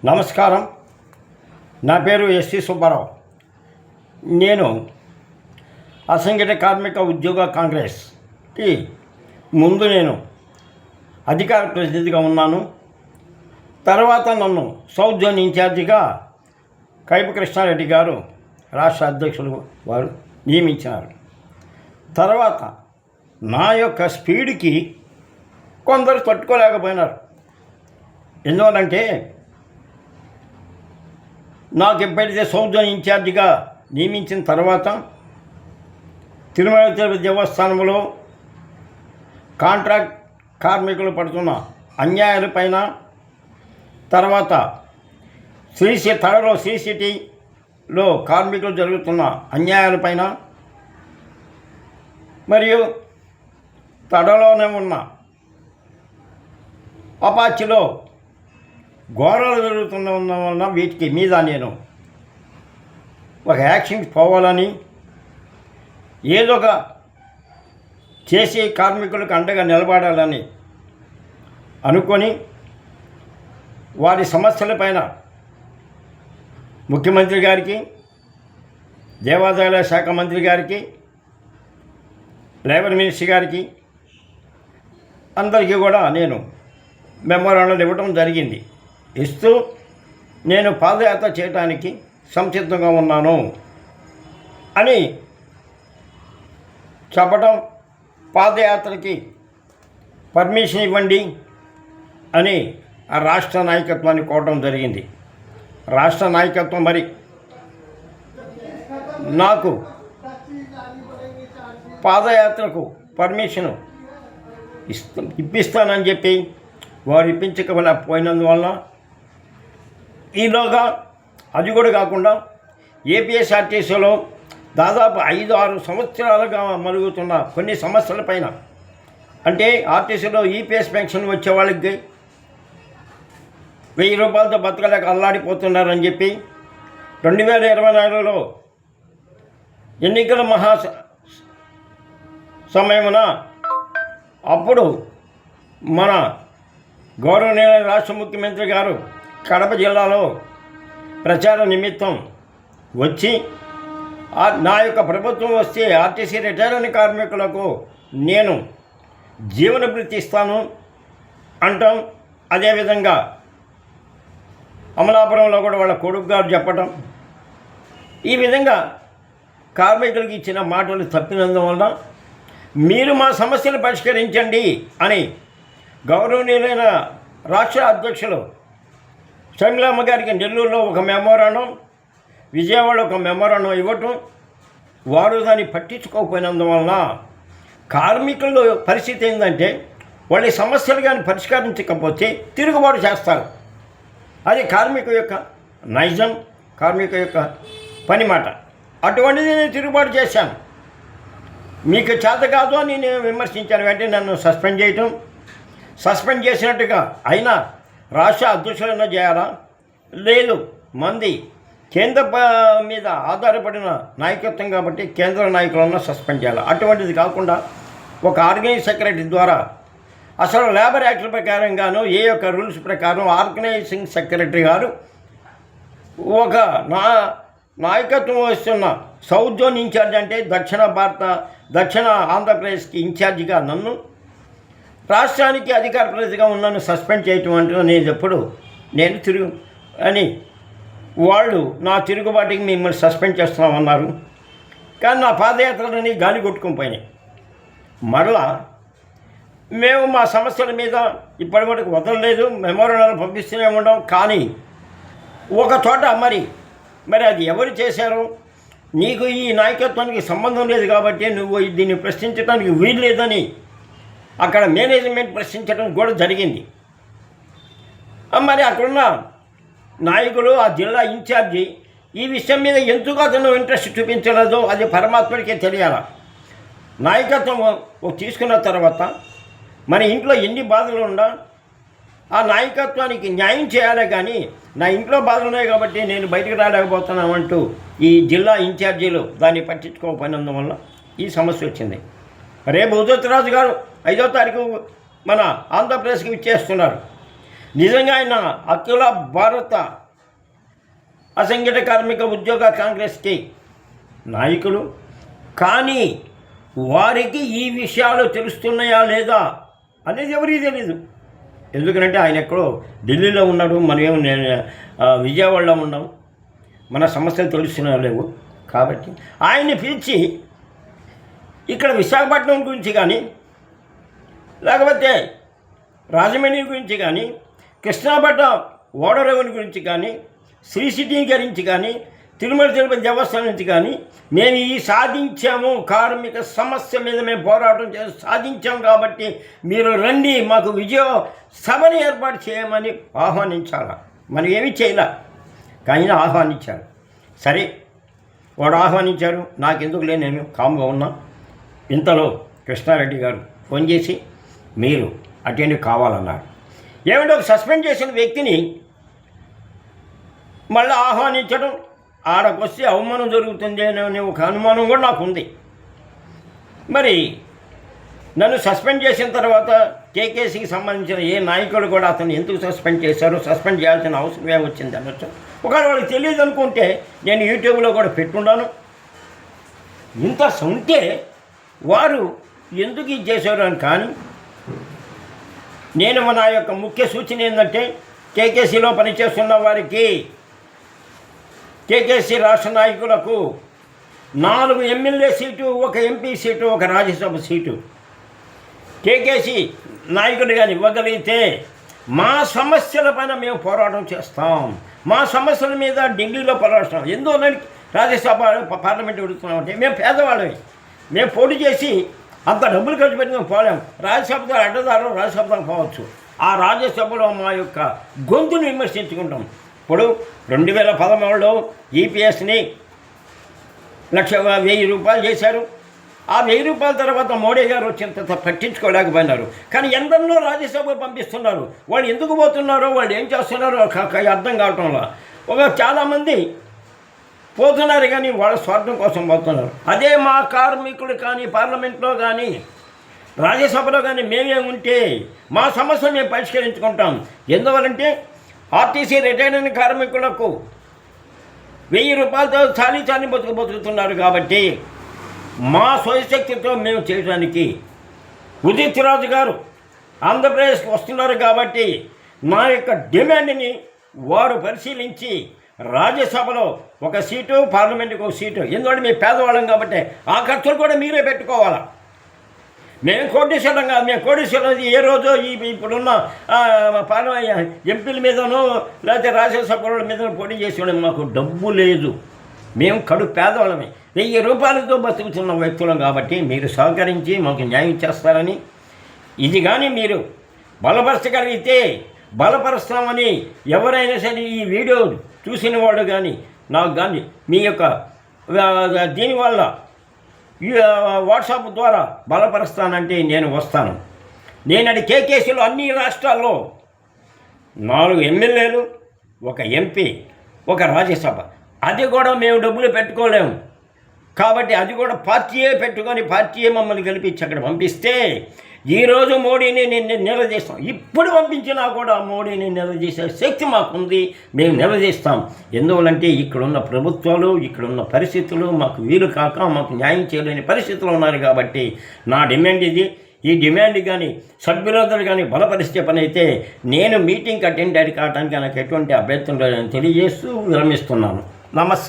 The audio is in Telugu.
నమస్కారం. నా పేరు ఎస్సి సుబ్బారావు. నేను అసంఘటిత కార్మిక ఉద్యోగ కాంగ్రెస్కి ముందు నేను అధికార ప్రతినిధిగా ఉన్నాను. తర్వాత నన్ను సౌత్ జోన్ ఇన్ఛార్జిగా కైపు కృష్ణారెడ్డి గారు రాష్ట్ర అధ్యక్షులు వారు నియమించినారు. తర్వాత నా యొక్క స్పీడ్కి కొందరు తట్టుకోలేకపోయినారు. ఎందువలంటే నాకు ఎప్పుడైతే సౌత్ జోన్ ఇన్ఛార్జిగా నియమించిన తర్వాత తిరుమల తిరుపతి దేవస్థానంలో కాంట్రాక్ట్ కార్మికులు పడుతున్న అన్యాయాలపైన, తర్వాత శ్రీ సిటీలో కార్మికులు జరుగుతున్న అన్యాయాలపైన, మరియు తడలోనే ఉన్న అపాచిలో ఘోరాలు జరుగుతున్న వలన వీటికి మీద నేను ఒక యాక్షన్కి పోవాలని, ఏదో ఒక చేసి కార్మికులకు అండగా నిలబడాలని అనుకొని వారి సమస్యలపైన ముఖ్యమంత్రి గారికి, దేవాదాయ శాఖ మంత్రి గారికి, లేబర్ మినిస్టర్ గారికి అందరికీ కూడా నేను మెమోరాండం ఇవ్వడం జరిగింది. ఇస్తూ నేను పాదయాత్ర చేయడానికి సంసిద్ధంగా ఉన్నాను అని చెప్పడం, పాదయాత్రకి పర్మిషన్ ఇవ్వండి అని ఆ రాష్ట్ర నాయకత్వాన్ని కోరడం జరిగింది. రాష్ట్ర నాయకత్వం మరి నాకు పాదయాత్రకు పర్మిషను ఇప్పిస్తానని చెప్పి వారు ఇప్పించకపోయినందువల్ల ఈలోగా అది కూడా కాకుండా ఏపీఎస్ఆర్టీసీలో దాదాపు 5-6 సంవత్సరాలుగా మరుగుతున్న కొన్ని సమస్యలపైన, అంటే ఆర్టీసీలో ఈపీఎస్ పెన్షన్ వచ్చే వాళ్ళకి 1000 రూపాయలతో బతకలేక అల్లాడిపోతున్నారని చెప్పి 2024లో ఎన్నికల సమయమున అప్పుడు మన గౌరవనీయ రాష్ట్ర ముఖ్యమంత్రి గారు కడప జిల్లాలో ప్రచార నిమిత్తం వచ్చి నా యొక్క ప్రభుత్వం వస్తే ఆర్టీసీ రిటైర్ అయిన కార్మికులకు నేను జీవన భృతి ఇస్తాను అంటాం. అదేవిధంగా అమలాపురంలో కూడా వాళ్ళ కొడుకు గారు చెప్పటం, ఈ విధంగా కార్మికులకు ఇచ్చిన మాటలు తప్పినందువల్ల మీరు మా సమస్యలు పరిష్కరించండి అని గౌరవనీయులైన రాష్ట్ర అధ్యక్షులు షర్మిలమ్మ గారికి నెల్లూరులో ఒక మెమోరాండం, విజయవాడ ఒక మెమోరాండం ఇవ్వటం, వారు దాన్ని పట్టించుకోకపోయినందువలన కార్మికుల పరిస్థితి ఏంటంటే వాళ్ళ సమస్యలు కానీ పరిష్కరించకపోతే తిరుగుబాటు చేస్తారు. అది కార్మికు యొక్క నైజం, కార్మికు యొక్క పని మాట. అటువంటిది నేను తిరుగుబాటు చేశాను. మీకు చేత కాదు అని నేను విమర్శించాను. వెంటనే నన్ను సస్పెండ్ చేసినట్టుగా అయినా రాష్ట్ర అధ్యక్షులన్నా చేయాలా? లేదు, మంది కేంద్ర మీద ఆధారపడిన నాయకత్వం కాబట్టి కేంద్ర నాయకులన్నా సస్పెండ్ చేయాలి. అటువంటిది కాకుండా ఒక ఆర్గనైజ్ సెక్రటరీ ద్వారా అసలు లేబర్ యాక్ట్ ప్రకారంగాను ఏ యొక్క రూల్స్ ప్రకారం ఆర్గనైజింగ్ సెక్రటరీ గారు ఒక నాయకత్వం వస్తున్న సౌత్ జోన్ ఇన్ఛార్జ్, అంటే దక్షిణ ఆంధ్రప్రదేశ్కి ఇన్ఛార్జిగా నన్ను, రాష్ట్రానికి అధికార ప్రతినిధిగా ఉన్నాను సస్పెండ్ చేయటం అంటూ నేను అని వాళ్ళు నా తిరుగుబాటుకి మిమ్మల్ని సస్పెండ్ చేస్తున్నామన్నారు. కానీ నా పాదయాత్రలని గాలి కొట్టుకుని పోయినాయి. మరలా మేము మా సమస్యల మీద ఇప్పటి వరకు వదలలేదు, మెమోరాండాలు పంపిస్తూనే ఉన్నాం. కానీ ఒక చోట మరి అది ఎవరు చేశారో, నీకు ఈ నాయకత్వానికి సంబంధం లేదు కాబట్టి నువ్వు దీన్ని ప్రశ్నించడానికి వీలు లేదని అక్కడ మేనేజ్మెంట్ ప్రశ్నించడం కూడా జరిగింది. మరి అక్కడున్న నాయకులు, ఆ జిల్లా ఇన్ఛార్జి ఈ విషయం మీద ఎందుకు అతను ఇంట్రెస్ట్ చూపించలేదో అది పరమాత్మడికే తెలియాల. నాయకత్వం తీసుకున్న తర్వాత మన ఇంట్లో ఎన్ని బాధలు ఉన్నా ఆ నాయకత్వానికి న్యాయం చేయాలే కానీ నా ఇంట్లో బాధలు ఉన్నాయి కాబట్టి నేను బయటకు రాలేకపోతున్నామంటూ ఈ జిల్లా ఇన్ఛార్జీలు దాన్ని పట్టించుకోకపోయినందువల్ల ఈ సమస్య వచ్చింది. రేపు ఉదయరాజు గారు 5వ తారీఖు మన ఆంధ్రప్రదేశ్కి ఇచ్చేస్తున్నారు. నిజంగా ఆయన అఖిల భారత అసంఘటిత కార్మిక ఉద్యోగ కాంగ్రెస్కి నాయకులు. కానీ వారికి ఈ విషయాలు తెలుస్తున్నాయా లేదా అనేది ఎవరికి తెలీదు. ఎందుకంటే ఆయన ఎక్కడో ఢిల్లీలో ఉన్నాడు, మనమేమో నేను విజయవాడలో ఉన్నాం, మన సమస్యలు తెలుస్తున్నా లేవు. కాబట్టి ఆయన్ని పిలిచి ఇక్కడ విశాఖపట్నం గురించి కానీ, లేకపోతే రాజమండ్రి గురించి కానీ, కృష్ణాపట్నం ఓడరేవుని గురించి కానీ, శ్రీ సిటీ గురించి కానీ, తిరుమల తిరుపతి దేవస్థానం నుంచి కానీ మేము ఈ సాధించాము, కార్మిక సమస్య మీద మేము పోరాటం చేసి సాధించాము కాబట్టి మీరు రండి, మాకు విజయ సభని ఏర్పాటు చేయమని ఆహ్వానించాలా. మనం ఏమీ చేయలే, కానీ ఆహ్వానించారు. సరే, వాడు ఆహ్వానించారు, నాకెందుకు లే, నేను కామ్గా ఉన్నా. ఇంతలో కృష్ణారెడ్డి గారు ఫోన్ చేసి మీరు అటెండ్ కావాలన్నారు. ఏమంటే ఒక సస్పెండ్ చేసిన వ్యక్తిని మళ్ళీ ఆహ్వానించడం, ఆడకొస్తే అవమానం జరుగుతుంది అనే ఒక అనుమానం కూడా నాకు ఉంది. మరి నన్ను సస్పెండ్ చేసిన తర్వాత కేకేసీకి సంబంధించిన ఏ నాయకుడు కూడా అతను ఎందుకు సస్పెండ్ చేశారో, సస్పెండ్ చేయాల్సిన అవసరమే వచ్చింది అనొచ్చు. ఒకవేళ వాళ్ళకి తెలియదు అనుకుంటే నేను యూట్యూబ్లో కూడా పెట్టుకున్నాను. ఇంత ఉంటే వారు ఎందుకు ఇది చేశారు అని. కానీ నేను నా యొక్క ముఖ్య సూచన ఏంటంటే, కేకేసీలో పనిచేస్తున్న వారికి, కేకేసీ రాష్ట్ర నాయకులకు 4 MLA seat, 1 MP seat, 1 Rajya Sabha seat KKC నాయకుడు కానీ ఇవ్వగలిగితే మా సమస్యల పైన మేము పోరాటం చేస్తాం. మా సమస్యల మీద ఢిల్లీలో పోరాటం. ఎందుకు రాజ్యసభ పార్లమెంట్ అడుగుతున్నామంటే మేము పేదవాళ్ళమే, మేము పోటీ చేసి అంత డబ్బులు ఖర్చు పెట్టి మేము పోలేము. రాజ్యసభ అడ్డదారు రాజ్యసభకు పోవచ్చు. ఆ రాజ్యసభలో మా యొక్క గొంతును విమర్శించుకుంటాం. ఇప్పుడు 2013లో ఈపీఎస్ని 1,1000 రూపాయలు చేశారు. ఆ 1000 రూపాయల తర్వాత మోడీ గారు వచ్చినంత పట్టించుకోలేకపోయినారు. కానీ ఎందరినో రాజ్యసభకు పంపిస్తున్నారు. వాళ్ళు ఎందుకు పోతున్నారో, వాళ్ళు ఏం చేస్తున్నారో అర్థం కావటంలో చాలామంది పోతున్నారు, కానీ వాళ్ళ స్వార్థం కోసం పోతున్నారు. అదే మా కార్మికులు కానీ పార్లమెంట్లో కానీ రాజ్యసభలో కానీ మేమే ఉంటే మా సమస్య మేము పరిష్కరించుకుంటాం. ఎందువలంటే ఆర్టీసీ రిటైర్డ్ అయిన కార్మికులకు 1000 రూపాయలతో చాలీ బతుకుతున్నారు. కాబట్టి మా స్వశక్తితో మేము చేయడానికి ఉదిత్ రాజు గారు ఆంధ్రప్రదేశ్కి వస్తున్నారు. కాబట్టి నా యొక్క డిమాండ్ని వారు పరిశీలించి రాజ్యసభలో 1 సీటు, పార్లమెంటుకు 1 సీటు. ఎందుకంటే మేము పేదవాళ్ళం కాబట్టి ఆ ఖర్చులు కూడా మీరే పెట్టుకోవాలా. మేము కోటీశ్వరం కాదు, మేము కోటీశ్వరం ఏ రోజో ఇప్పుడున్న ఎంపీల మీదనో లేకపోతే రాజ్యసభల మీద పోటీ చేసేవాళ్ళం. మాకు డబ్బు లేదు, మేము కడు పేదవాళ్ళమే, 1000 రూపాయలతో బతుకుతున్న వ్యక్తులం. కాబట్టి మీరు సహకరించి మాకు న్యాయం చేస్తారని, ఇది కానీ మీరు బలపరచగలిగితే బలపరుస్తామని ఎవరైనా సరే ఈ వీడియో చూసిన వాళ్ళు కానీ నాకు కానీ మీ యొక్క దీనివల్ల వాట్సాప్ ద్వారా బలపరుస్తానంటే నేను వస్తాను. నేను అది కేకేసీలో అన్ని రాష్ట్రాల్లో 4 ఎమ్మెల్యేలు, 1 ఎంపీ, 1 రాజ్యసభ. అది కూడా మేము డబ్బులు పెట్టుకోలేము. కాబట్టి అది కూడా పార్టీయే పెట్టుకొని పార్టీయే మమ్మల్ని గెలిపించి అక్కడ పంపిస్తే ఈరోజు మోడీని నేను నిలదీస్తాం. ఇప్పుడు పంపించినా కూడా మోడీని నిలదీసే శక్తి మాకుంది, మేము నిలదీస్తాం. ఎందువలంటే ఇక్కడున్న ప్రభుత్వాలు, ఇక్కడున్న పరిస్థితులు మాకు వీలు కాక మాకు న్యాయం చేయలేని పరిస్థితులు ఉన్నారు. కాబట్టి నా డిమాండ్ ఇది. ఈ డిమాండ్ కానీ సభ్యులందరూ కానీ బలపరిస్తే పని అయితే నేను మీటింగ్కి అటెండ్ కావడానికి నాకు ఎటువంటి అభ్యర్థం లేదని తెలియజేస్తూ విరమిస్తున్నాను. నమస్తే.